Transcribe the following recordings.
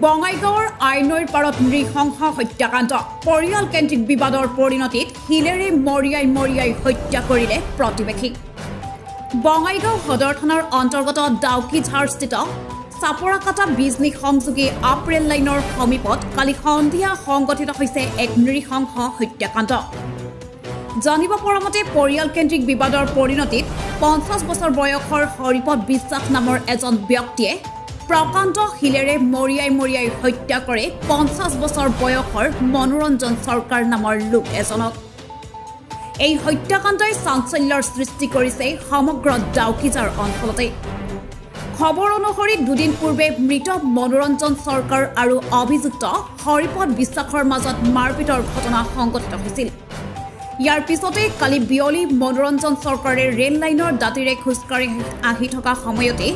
বঙাইগাঁৱৰ আইনৈৰ পাৰত নৃশংস হত্যাকাণ্ড পৰিয়াল কেন্দ্ৰিক বিবাদৰ পৰিণতিত শিলেৰে মৰিয়াই হত্যা কৰিলে প্ৰতিবেশীক বঙাইগাঁও সদৰ থানাৰ অন্তৰ্গত ডাউকিঝাৰস্থিত চাপৰাকাটা বিজনী সংযোগী আপ ৰেল লাইনৰ সমীপত কালি সন্ধিয়া সংঘটিত হৈছে এক নৃশংস হত্যাকাণ্ড জানিব পৰা মতে পৰিয়াল কেন্দ্ৰিক বিবাদৰ পৰিণতিত 50 বছৰ বয়সৰ হৰিপদ বিশ্বাস নামৰ এজন ব্যক্তিয়ে প্ৰকাণ্ড শিলেৰে মৰিয়াই হত্যা কৰে 50 বছৰ বয়সৰ মনোৰঞ্জন চৰকাৰ নামৰ লোক এজনক এই হত্যাকাণ্ডই চাঞ্চল্যৰ সৃষ্টি কৰিছে সমগ্ৰ ডাউকিঝাৰ অঞ্চলতে খবৰ অনুসৰি দুদিন পূৰ্বে মৃত মনোৰঞ্জন চৰকাৰ আৰু অভিযুক্ত হৰিপদ বিশ্বাসৰ মাজত মাৰপিটৰ ঘটনা সংঘটিত হৈছিল ইয়াৰ পিছতে কালি বিয়লি মনোৰঞ্জন চৰকাৰে ৰেল লাইনৰ দাঁতিৰে খোজকাঢ়ি আহি থকা সময়তে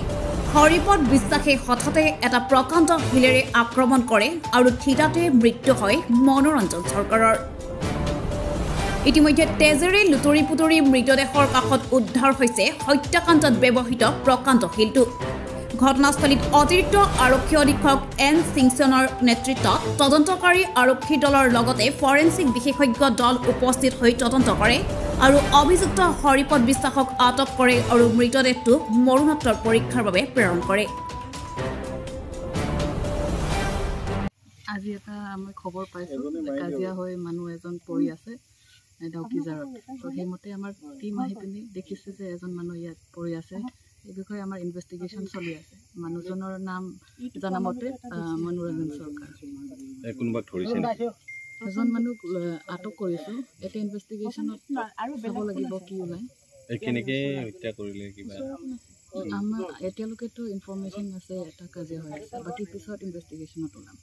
হৰিপদ বিশ্বাসে হঠাতে এটা প্ৰকাণ্ড শিলেৰে আক্ৰমণ কৰে আৰু থিতাতে মৃত্যু হয় মনোৰঞ্জন চৰকাৰৰ ইতিমধ্যে তেজেৰে লুতৰি পুতৰি মৃতদেহৰ কাষত উদ্ধাৰ হৈছে হত্যাকাণ্ডত ব্যৱহৃত প্ৰকাণ্ড শিলটো ঘটনাস্থলীত অতিৰিক্ত আৰক্ষী অধীক্ষক এন সিংচনৰ নেতৃত্বত তদন্তকাৰী আৰক্ষী দলৰ লগতে ফৰেনচিক বিশেষজ্ঞ দল উপস্থিত হৈ তদন্ত কৰে আৰু অভিযুক্ত হৰিপদ বিশ্বাসক আটক কৰে আৰু মৃতদেহটো মৰণোত্তৰ পৰীক্ষাৰ বাবে প্ৰেৰণ কৰে আজি এটা আমি খবৰ পাইছো কাজিয়া হৈ মানুহ এজন পৰি আছে ডাউকিঝাৰত তো সেইমতে আমাৰ টিম আহি পিনি দেখিছে যে এজন মানুহ ইয়াত পৰি আছে এই বিষয়ে আমাৰ ইনভেষ্টিগেশ্যন চলি আছে মানুহজনৰ নাম জানামতে মনোৰঞ্জন চৰকাৰ কোনোবাক ধৰিছে এজন মানুহ আটক কৰিছো এতিয়া ইনভেষ্টিগেশ্যনত চাব লাগিব কি ওলাই কেনেকে হত্যা কৰিলে কিবা আমাৰ এতিয়ালৈকেতো ইনফৰমেশ্যন আছে এটা কাজিয়া হৈ আছে বাকী পিছত ইনভেষ্টিগেশ্যনত ওলাম